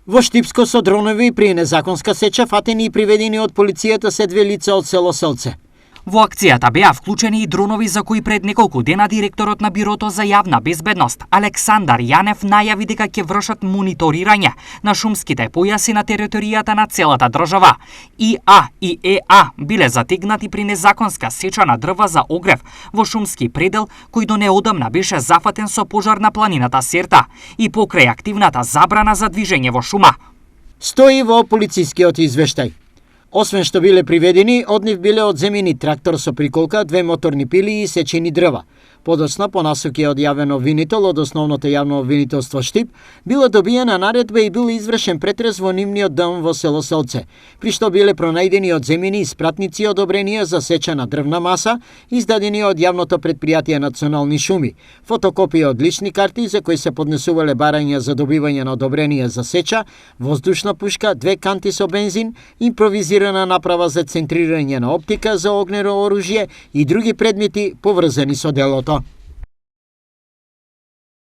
Во Штипско со дронови при незаконска сеча фатени и приведени од полицијата се две лица од село Селце. Во акцијата беа вклучени и дронови за кои пред неколку дена директорот на Бирото за јавна безбедност Александар Јанев најави дека ќе вршат мониторирање на шумските појаси на територијата на целата држава. ИА и ЕА биле затегнати при незаконска сеча на дрва за огрев во шумски предел кој до неодамна беше зафатен со пожар на планината Серта и покрај активната забрана за движење во шума. Стои во полицискиот извештај. Освен што биле приведени, од нив биле одземени трактор со приколка, две моторни пили и сечени дрва. Подоцна, по насоки од јавен обвинител од Основното јавно обвинителство Штип, била добиена наредба и бил извршен претрес во нивниот дом во село Селце, при што биле пронајдени одземени испратници одобренија за сеча на дрвна маса, издадени од јавното предпријатие Национални шуми, фотокопија од лични карти за кои се поднесувале барања за добивање на одобренија за сеча, воздушна пушка, две канти со бензин, импровизирана направа за центрирање на оптика за огнено оружје и други предмети поврзани со делото.